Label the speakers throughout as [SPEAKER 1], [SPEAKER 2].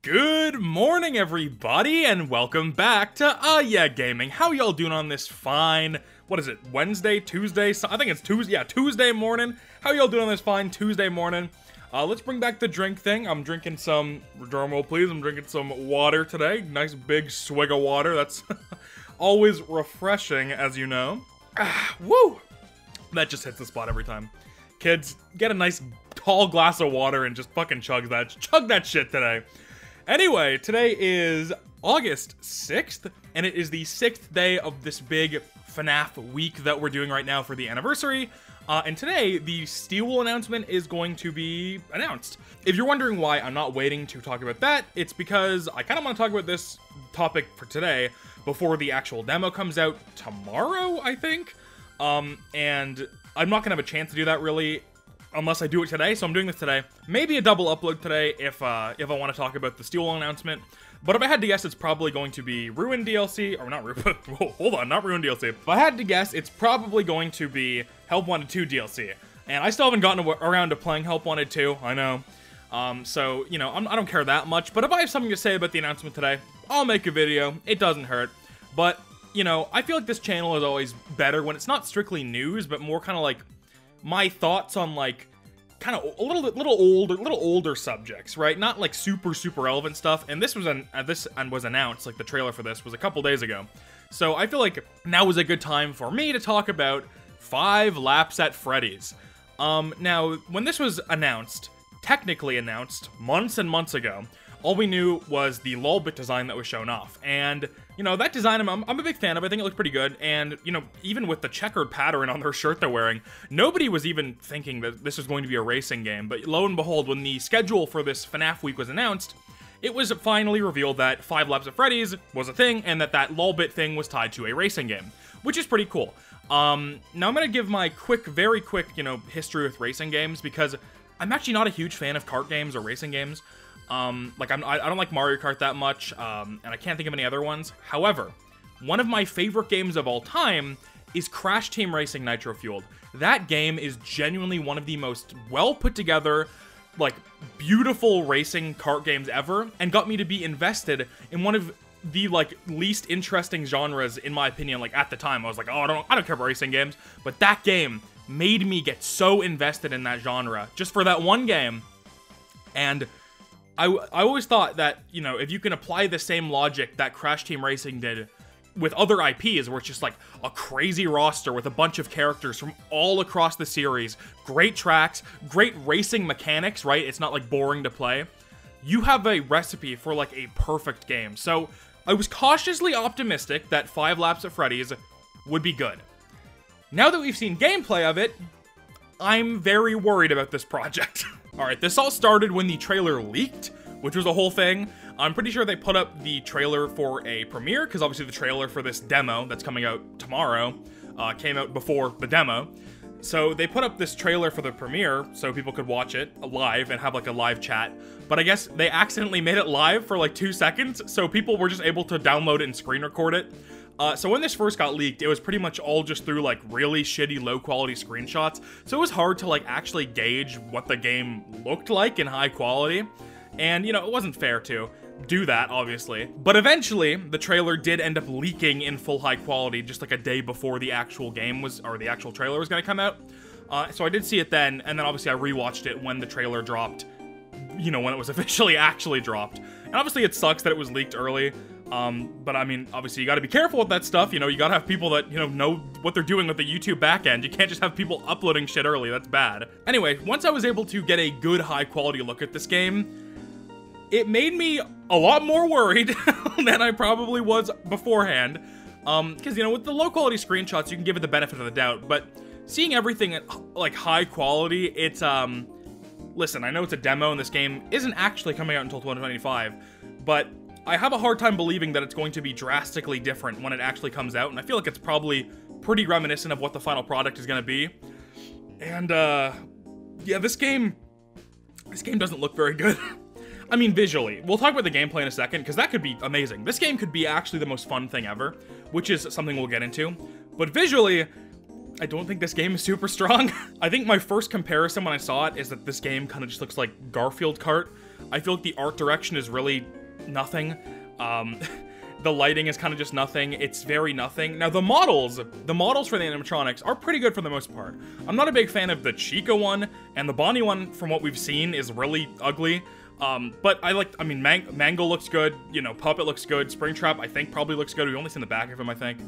[SPEAKER 1] Good morning, everybody, and welcome back to Yeah Gaming. How y'all doing on this fine, what is it, Wednesday, Tuesday? I think it's Tuesday, yeah, Tuesday morning. How y'all doing on this fine Tuesday morning? Let's bring back the drink thing. I'm drinking some, drum roll please, I'm drinking some water today. Nice big swig of water. That's always refreshing, as you know. Woo! That just hits the spot every time. Kids, get a nice tall glass of water and just fucking chug that shit today. Anyway, today is August 6th, and it is the 6th day of this big FNAF week that we're doing right now for the anniversary. And today, the Steel Wool announcement is going to be announced. If you're wondering why I'm not waiting to talk about that, it's because I kind of want to talk about this topic for today before the actual demo comes out tomorrow, I think. And I'm not going to have a chance to do that really unless I do it today, so I'm doing this today. Maybe a double upload today if I want to talk about the Steel Wool announcement. But if I had to guess, it's probably going to be Ruin DLC, or not Ruin, hold on, not Ruin DLC. If I had to guess, it's probably going to be Help Wanted 2 DLC. And I still haven't gotten around to playing Help Wanted 2, I know. So, you know, I don't care that much. But if I have something to say about the announcement today, I'll make a video. It doesn't hurt. But, you know, I feel like this channel is always better when it's not strictly news, but more kind of like my thoughts on like kind of a little older subjects, right? Not like super relevant stuff. And this was was announced, like the trailer for this was a couple days ago. So I feel like now is a good time for me to talk about 5 Laps at Freddy's. Now when this was announced, technically announced months and months ago, all we knew was the lolbit design that was shown off. And, you know, that design I'm a big fan of. I think it looked pretty good. And, you know, even with the checkered pattern on their shirt they're wearing, nobody was even thinking that this was going to be a racing game. But lo and behold, when the schedule for this FNAF week was announced, it was finally revealed that 5 Laps at Freddy's was a thing, and that lolbit thing was tied to a racing game, which is pretty cool. Now I'm going to give my very quick, you know, history with racing games, because I'm actually not a huge fan of kart games or racing games. Like I don't like Mario Kart that much, and I can't think of any other ones. However, one of my favorite games of all time is Crash Team Racing Nitro Fueled. That game is genuinely one of the most well put together, like, beautiful racing kart games ever, and got me to be invested in one of the, like, least interesting genres, in my opinion. Like, at the time, I was like, oh, I don't care about racing games, but that game made me get so invested in that genre, just for that one game. And I always thought that, you know, if you can apply the same logic that Crash Team Racing did with other IPs, where it's just like a crazy roster with a bunch of characters from all across the series, great tracks, great racing mechanics, right? It's not like boring to play. You have a recipe for like a perfect game. So I was cautiously optimistic that 5 Laps at Freddy's would be good. Now that we've seen gameplay of it, I'm very worried about this project. Alright, this all started when the trailer leaked, which was a whole thing. I'm pretty sure they put up the trailer for a premiere, because obviously the trailer for this demo that's coming out tomorrow came out before the demo. So they put up this trailer for the premiere so people could watch it live and have like a live chat. But I guess they accidentally made it live for like 2 seconds, so people were just able to download it and screen record it. So when this first got leaked, it was pretty much all just through like really shitty low quality screenshots. So it was hard to like actually gauge what the game looked like in high quality. And, you know, it wasn't fair to do that, obviously. But eventually, the trailer did end up leaking in full high quality just like a day before the actual game was, or the actual trailer was going to come out. So I did see it then, and then obviously I rewatched it when the trailer dropped, you know, when it was officially actually dropped. And obviously it sucks that it was leaked early. But I mean, obviously you gotta be careful with that stuff, you know gotta have people that, know what they're doing with the YouTube backend. You can't just have people uploading shit early, that's bad. Anyway, once I was able to get a good high quality look at this game, it made me a lot more worried than I probably was beforehand. Because, with the low quality screenshots, you can give it the benefit of the doubt, but seeing everything at, like, high quality, it's, listen, I know it's a demo and this game isn't actually coming out until 2025, but I have a hard time believing that it's going to be drastically different when it actually comes out, and I feel like it's probably pretty reminiscent of what the final product is going to be. And, yeah, this game doesn't look very good. I mean, visually. We'll talk about the gameplay in a second, because that could be amazing. This game could be actually the most fun thing ever, which is something we'll get into. But visually, I don't think this game is super strong. I think my first comparison when I saw it is that this game kind of just looks like Garfield Kart. I feel like the art direction is really nothing. The lighting is kind of just nothing. It's very nothing. Now, the models for the animatronics are pretty good for the most part. I'm not a big fan of the Chica one, and the Bonnie one, from what we've seen, is really ugly. But I mean, Mangle looks good, you know, Puppet looks good, Springtrap, I think, probably looks good. We've only seen the back of him, I think.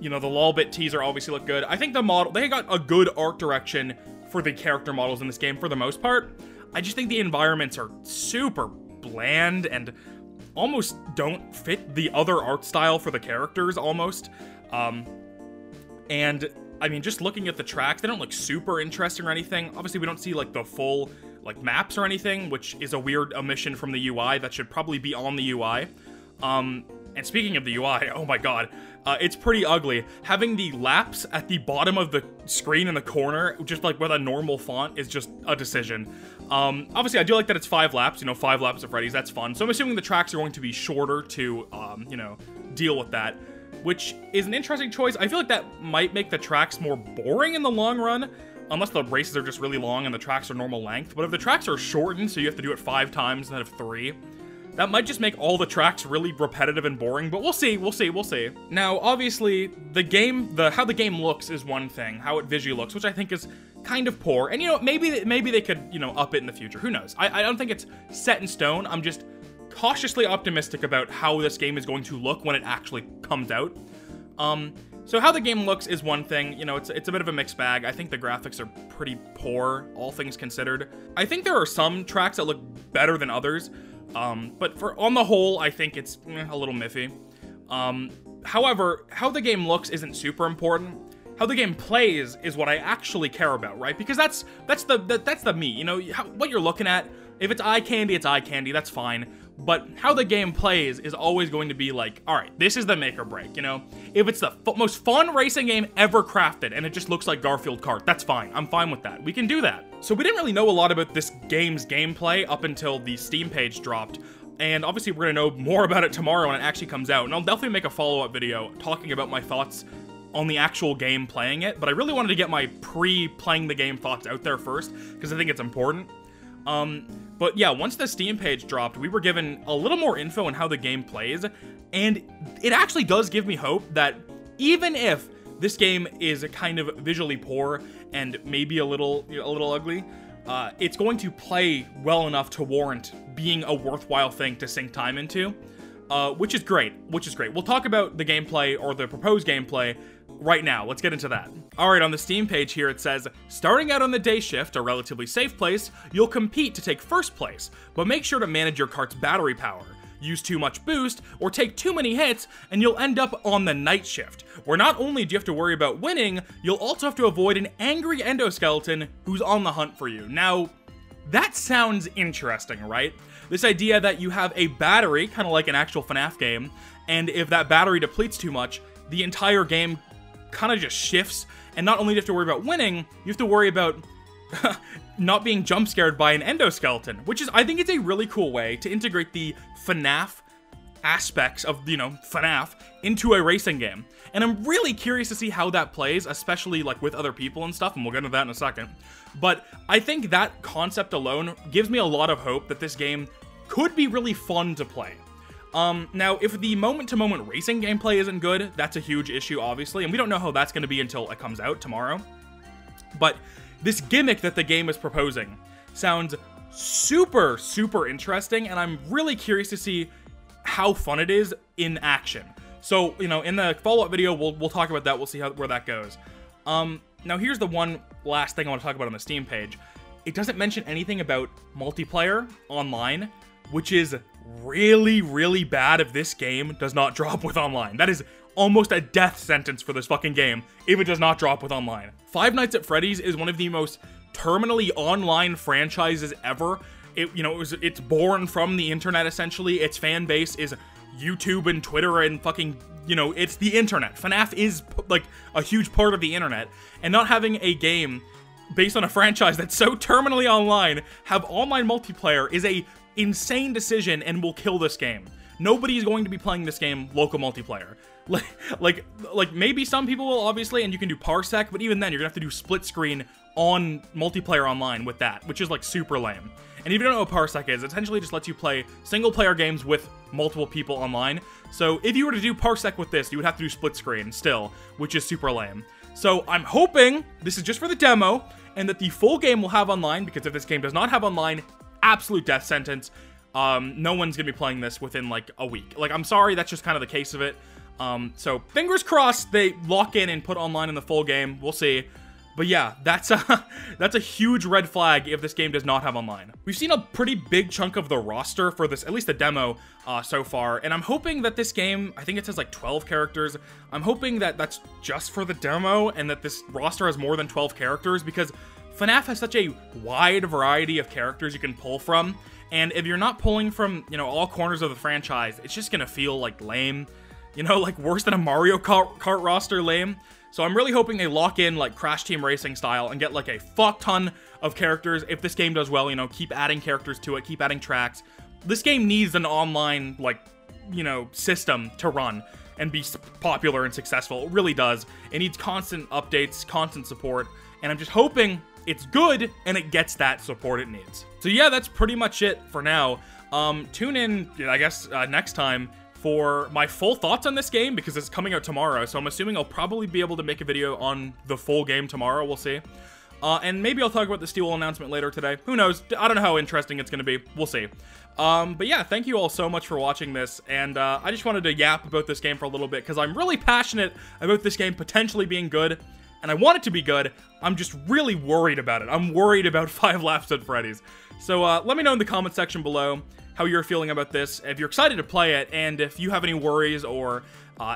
[SPEAKER 1] You know, the Lolbit teaser obviously looked good. I think they got a good art direction for the character models in this game for the most part. I just think the environments are super bland and almost don't fit the other art style for the characters, almost. And, I mean, just looking at the tracks, they don't look super interesting or anything. Obviously, we don't see, like, the full, like, maps or anything, which is a weird omission from the UI that should probably be on the UI. And speaking of the UI, oh my god, it's pretty ugly. Having the laps at the bottom of the screen in the corner, just like with a normal font, is just a decision. Obviously, I do like that it's 5 laps, you know, 5 laps of Freddy's, that's fun. So I'm assuming the tracks are going to be shorter to, you know, deal with that, which is an interesting choice. I feel like that might make the tracks more boring in the long run, unless the races are just really long and the tracks are normal length. But if the tracks are shortened, so you have to do it 5 times instead of 3, that might just make all the tracks really repetitive and boring, but we'll see, we'll see, we'll see. Now, obviously, how the game looks is one thing, how it visually looks, which I think is kind of poor. And, you know, maybe they could, you know, up it in the future. Who knows? I don't think it's set in stone. I'm just cautiously optimistic about how this game is going to look when it actually comes out. So how the game looks is one thing. You know, it's a bit of a mixed bag. I think the graphics are pretty poor, all things considered. I think there are some tracks that look better than others. But on the whole, I think it's a little miffy. However, how the game looks isn't super important. How the game plays is what I actually care about, right? Because that's the meat, you know, what you're looking at. If it's eye candy, it's eye candy, that's fine. But how the game plays is always going to be like, all right, this is the make or break, you know? If it's the most fun racing game ever crafted and it just looks like Garfield Kart, that's fine. I'm fine with that. We can do that. So we didn't really know a lot about this game's gameplay up until the Steam page dropped. And obviously we're gonna know more about it tomorrow when it actually comes out. And I'll definitely make a follow-up video talking about my thoughts on the actual game playing it. But I really wanted to get my pre-playing the game thoughts out there first, because I think it's important. But yeah, once the Steam page dropped, we were given a little more info on how the game plays, and it actually does give me hope that even if this game is kind of visually poor and maybe a little ugly, it's going to play well enough to warrant being a worthwhile thing to sink time into, which is great, We'll talk about the gameplay, or the proposed gameplay, right now. Let's get into that. Alright, on the Steam page here it says, starting out on the day shift, a relatively safe place, you'll compete to take first place, but make sure to manage your cart's battery power. Use too much boost, or take too many hits, and you'll end up on the night shift, where not only do you have to worry about winning, you'll also have to avoid an angry endoskeleton who's on the hunt for you. Now, that sounds interesting, right? This idea that you have a battery, kind of like an actual FNAF game, and if that battery depletes too much, the entire game kind of just shifts, and not only do you have to worry about winning, you have to worry about not being jump scared by an endoskeleton, which is, I think it's a really cool way to integrate the FNAF aspects of, you know, FNAF into a racing game. And I'm really curious to see how that plays, especially like with other people and stuff, and we'll get into that in a second. But I think that concept alone gives me a lot of hope that this game could be really fun to play. Now, if the moment-to-moment racing gameplay isn't good, that's a huge issue, obviously, and we don't know how that's going to be until it comes out tomorrow. But this gimmick that the game is proposing sounds super, super interesting, and I'm really curious to see how fun it is in action. So, you know, in the follow-up video, we'll talk about that. We'll see where that goes. Now, here's the one last thing I want to talk about on the Steam page. It doesn't mention anything about multiplayer online, which is really, really bad if this game does not drop with online. That is almost a death sentence for this fucking game if it does not drop with online. Five Nights at Freddy's is one of the most terminally online franchises ever. It's born from the internet, essentially. Its fan base is YouTube and Twitter and fucking, it's the internet. FNAF is, like, a huge part of the internet. And not having a game based on a franchise that's so terminally online have online multiplayer is a insane decision and will kill this game. Nobody's going to be playing this game local multiplayer. Like maybe some people will, obviously, and you can do parsec, but even then, you're gonna have to do split screen on multiplayer online with that, which is like super lame. And if you don't know what Parsec is, it essentially just lets you play single-player games with multiple people online. So if you were to do Parsec with this, you would have to do split screen still, which is super lame. So I'm hoping this is just for the demo, and that the full game will have online, because if this game does not have online, absolute death sentence. No one's gonna be playing this within like a week. Like, I'm sorry, that's just kind of the case of it. So fingers crossed they lock in and put online in the full game. We'll see. But yeah, that's a huge red flag if this game does not have online. We've seen a pretty big chunk of the roster for this, at least the demo, so far, and I'm hoping that this game, I think it says like 12 characters, I'm hoping that that's just for the demo, and that this roster has more than 12 characters, because FNAF has such a wide variety of characters you can pull from, and if you're not pulling from, you know, all corners of the franchise, it's just gonna feel like lame, you know, like worse than a Mario Kart roster lame. So I'm really hoping they lock in like Crash Team Racing style and get like a fuck ton of characters. If this game does well, you know, keep adding characters to it, keep adding tracks. This game needs an online, like, you know, system to run and be popular and successful. It really does. It needs constant updates, constant support, and I'm just hoping it's good and it gets that support it needs. So yeah, that's pretty much it for now. Tune in, I guess, next time for my full thoughts on this game, because it's coming out tomorrow, so I'm assuming I'll probably be able to make a video on the full game tomorrow. We'll see. And maybe I'll talk about the Steel announcement later today. Who knows? I don't know how interesting it's going to be. We'll see. But yeah, thank you all so much for watching this, and I just wanted to yap about this game for a little bit, because I'm really passionate about this game potentially being good, and I want it to be good. I'm just really worried about it. I'm worried about 5 Laughs at Freddy's. So let me know in the comment section below how you're feeling about this, if you're excited to play it, and if you have any worries or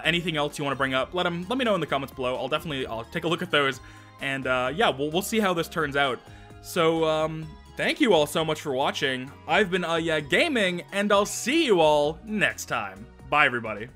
[SPEAKER 1] anything else you want to bring up, let me know in the comments below. I'll take a look at those, and yeah, we'll see how this turns out. So thank you all so much for watching. I've been Yeah Gaming, and I'll see you all next time. Bye, everybody.